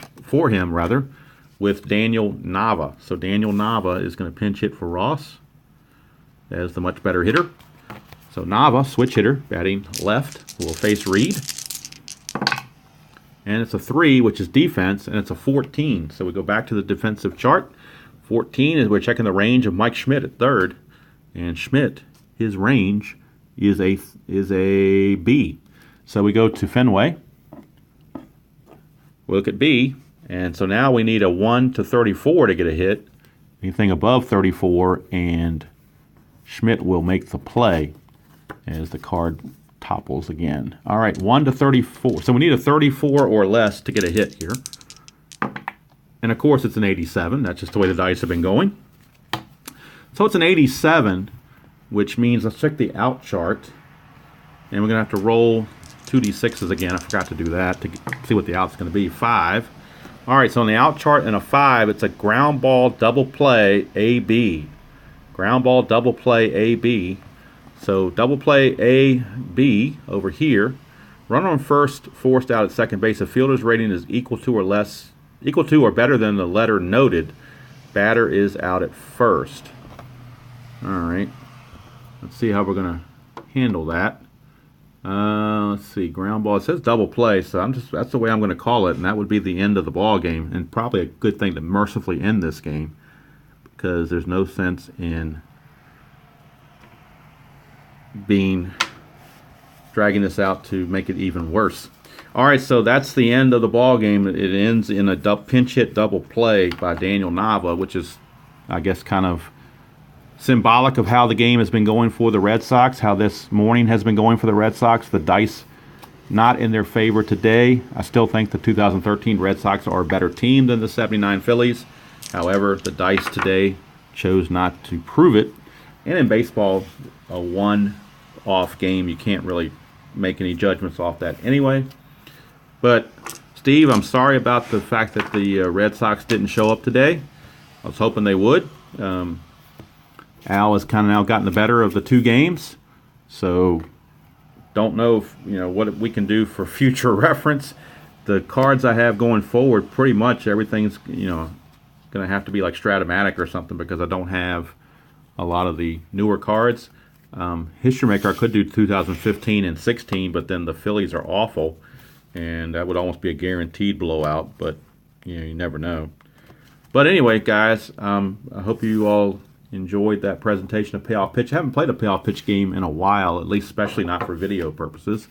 with Daniel Nava. So Daniel Nava is going to pinch hit for Ross as the much better hitter. So Nava, switch hitter, batting left, will face Reed. And it's a 3, which is defense, and it's a 14. So we go back to the defensive chart. 14 is we're checking the range of Mike Schmidt at third. And Schmidt, his range is a B. So we go to Fenway. We look at B. And so now we need a 1 to 34 to get a hit. Anything above 34, and Schmidt will make the play as the card topples again. All right, 1 to 34. So we need a 34 or less to get a hit here. And, of course, it's an 87. That's just the way the dice have been going. So it's an 87, which means let's check the out chart. And we're going to have to roll 2d6s again. I forgot to do that to see what the out's going to be. 5. All right, so on the out chart and a 5, it's a ground ball double play AB. Ground ball double play AB. So double play AB over here. Runner on first, forced out at second base. The fielder's rating is equal to or better than the letter noted. Batter is out at first. All right. Let's see how we're going to handle that. Let's see, ground ball. It says double play, so that's the way I'm going to call it, and that would be the end of the ball game, and probably a good thing to mercifully end this game because there's no sense in dragging this out to make it even worse. All right, so that's the end of the ball game. It ends in a pinch hit double play by Daniel Nava, which is, I guess, kind of symbolic of how the game has been going for the Red Sox, how this morning has been going for the Red Sox. The dice not in their favor today. I still think the 2013 Red Sox are a better team than the 79 Phillies. However, the dice today chose not to prove it. And in baseball, a one-off game, you can't really make any judgments off that anyway. But, Steve, I'm sorry about the fact that the Red Sox didn't show up today. I was hoping they would. Al has kind of now gotten the better of the two games. So, don't know if, what we can do for future reference. The cards I have going forward, pretty much everything's, going to have to be like Stratomatic or something because I don't have a lot of the newer cards. History Maker, I could do 2015 and 16, but then the Phillies are awful. And that would almost be a guaranteed blowout, but you never know. But anyway, guys, I hope you all enjoyed that presentation of Payoff Pitch. I haven't played a Payoff Pitch game in a while, at least especially not for video purposes.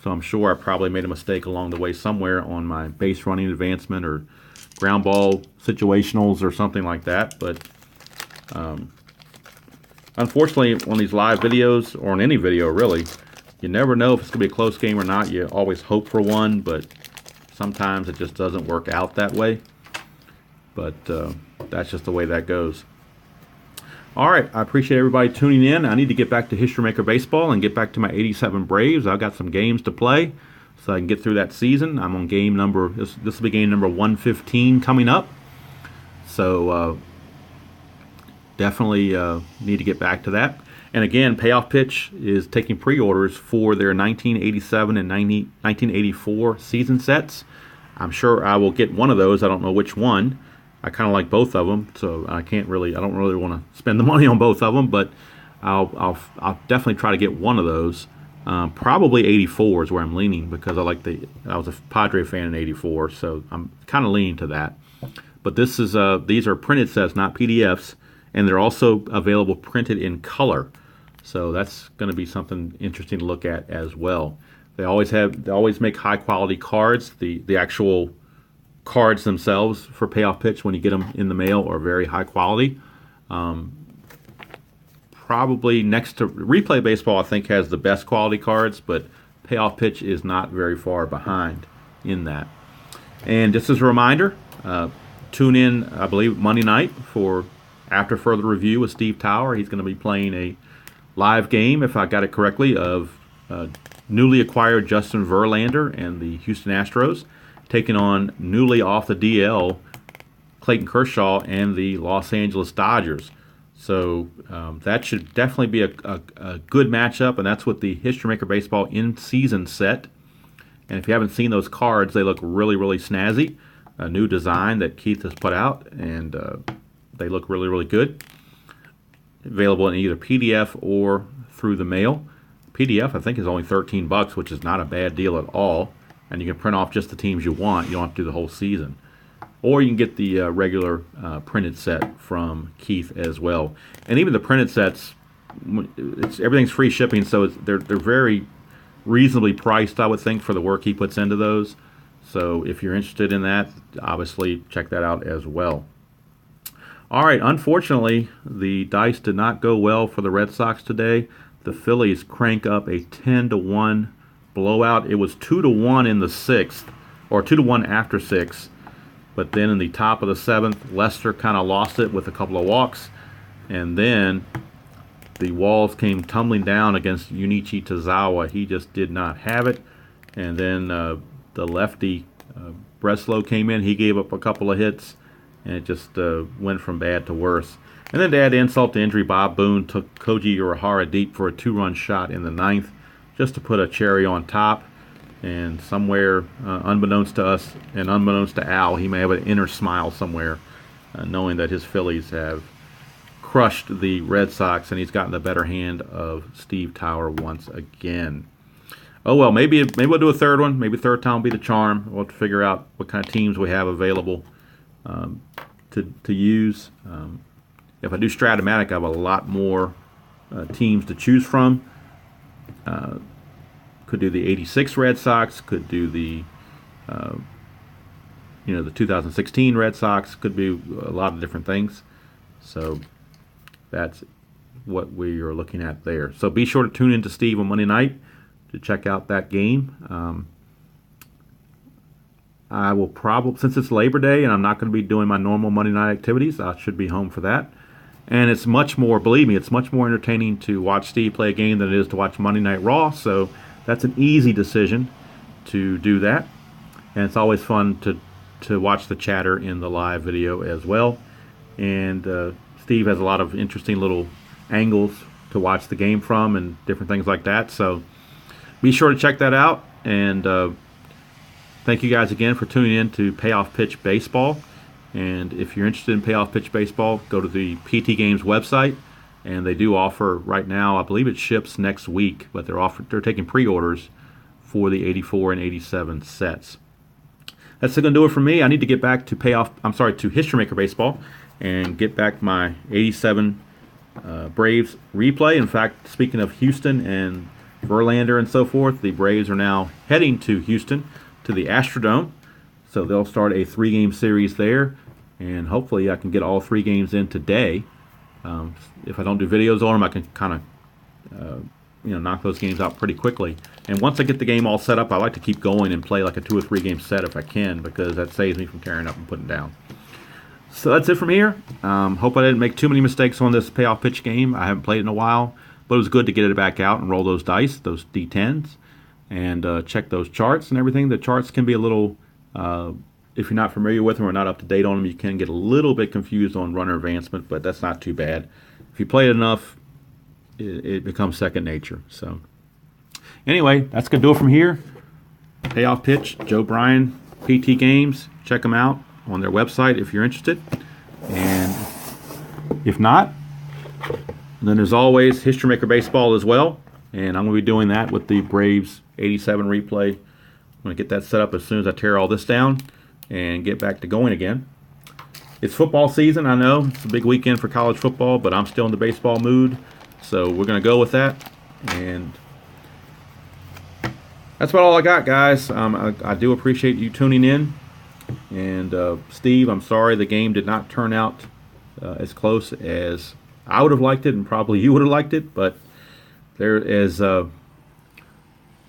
So I'm sure I probably made a mistake along the way somewhere on my base running advancement or ground ball situationals or something like that. But unfortunately, on these live videos, or on any video really, you never know if it's going to be a close game or not. You always hope for one, but sometimes it just doesn't work out that way. But that's just the way that goes. All right, I appreciate everybody tuning in. I need to get back to History Maker Baseball and get back to my 87 Braves. I've got some games to play so I can get through that season. I'm on game number, this will be game number 115 coming up. So definitely need to get back to that. And again, Payoff Pitch is taking pre-orders for their 1987 and 1984 season sets. I'm sure I will get one of those. I don't know which one. I kind of like both of them, so I don't really want to spend the money on both of them, but I'll definitely try to get one of those. Probably 84 is where I'm leaning because I was a Padre fan in 84, so I'm kind of leaning to that. But these are printed sets, not PDFs, and they're also available printed in color. So that's going to be something interesting to look at as well. They always make high quality cards. The actual cards themselves for Payoff Pitch when you get them in the mail are very high quality. Probably next to Replay Baseball, I think has the best quality cards, but Payoff Pitch is not very far behind in that. And just as a reminder, tune in, I believe, Monday night for After Further Review with Steve Tower. He's going to be playing a live game, if I got it correctly, of newly acquired Justin Verlander and the Houston Astros taking on newly off the DL Clayton Kershaw and the Los Angeles Dodgers. So that should definitely be a good matchup, and that's with the History Maker Baseball in-season set. And if you haven't seen those cards, they look really, really snazzy. A new design that Keith has put out, and they look really, really good. Available in either PDF or through the mail. PDF, I think, is only $13, which is not a bad deal at all. And you can print off just the teams you want. You don't have to do the whole season. Or you can get the regular printed set from Keith as well. And even the printed sets, everything's free shipping, so they're very reasonably priced, I would think, for the work he puts into those. So if you're interested in that, obviously check that out as well. All right, unfortunately, the dice did not go well for the Red Sox today. The Phillies crank up a 10-1 blowout. It was 2-1 in the sixth, or 2-1 after six. But then in the top of the seventh, Lester kind of lost it with a couple of walks. And then the walls came tumbling down against Junichi Tozawa. He just did not have it. And then the lefty, Breslow, came in. He gave up a couple of hits. And it just went from bad to worse. And then to add insult to injury, Bob Boone took Koji Urahara deep for a 2-run shot in the ninth just to put a cherry on top. And somewhere, unbeknownst to us and unbeknownst to Al, he may have an inner smile somewhere, knowing that his Phillies have crushed the Red Sox and he's gotten the better hand of Steve Tower once again. Oh well, maybe we'll do a third one. Maybe third time will be the charm. We'll have to figure out what kind of teams we have available to use. If I do Stratomatic, I have a lot more teams to choose from. Could do the '86 Red Sox. Could do the the 2016 Red Sox. Could be a lot of different things. So that's what we are looking at there. So be sure to tune in to Steve on Monday night to check out that game. I will probably, since it's Labor Day and I'm not going to be doing my normal Monday night activities, I should be home for that. And it's much more, believe me, it's much more entertaining to watch Steve play a game than it is to watch Monday Night Raw. So that's an easy decision to do that. And it's always fun to watch the chatter in the live video as well. And Steve has a lot of interesting little angles to watch the game from and different things like that. So be sure to check that out. And thank you guys again for tuning in to Payoff Pitch Baseball. And if you're interested in Payoff Pitch Baseball, go to the PT Games website. And they do offer right now, I believe it ships next week, but they're taking pre-orders for the 84 and 87 sets. That's going to do it for me. I need to get back to History Maker Baseball and get back my 87 Braves replay. In fact, speaking of Houston and Verlander and so forth, the Braves are now heading to Houston to the Astrodome. So they'll start a 3-game series there, and hopefully I can get all 3 games in today. If I don't do videos on them, I can kind of knock those games out pretty quickly. And once I get the game all set up, I like to keep going and play like a 2 or 3 game set if I can, because that saves me from tearing up and putting down. So that's it from here. Hope I didn't make too many mistakes on this Payoff Pitch game. I haven't played it in a while, but it was good to get it back out and roll those dice, those D10s, and check those charts and everything. The charts can be a little, if you're not familiar with them or not up to date on them, you can get a little bit confused on runner advancement, but that's not too bad. If you play it enough, it becomes second nature. So anyway, that's going to do it from here. Payoff Pitch, Joe Bryan, PT Games. Check them out on their website if you're interested. And if not, then there's always History Maker Baseball as well. And I'm going to be doing that with the Braves 87 replay. I'm going to get that set up as soon as I tear all this down and get back to going again. It's football season, I know. It's a big weekend for college football, but I'm still in the baseball mood. So we're going to go with that. And that's about all I got, guys. I do appreciate you tuning in. And Steve, I'm sorry the game did not turn out as close as I would have liked it, and probably you would have liked it. But there is, as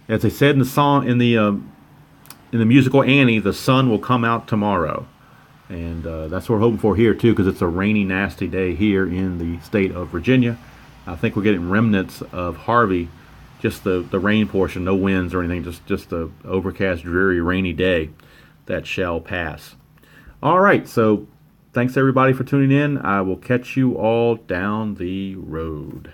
they said in the song, in the musical Annie, the sun will come out tomorrow. And that's what we're hoping for here too, because it's a rainy, nasty day here in the state of Virginia. I think we're getting remnants of Harvey, just the rain portion, no winds or anything, just the overcast, dreary, rainy day that shall pass. All right, so thanks everybody for tuning in. I will catch you all down the road.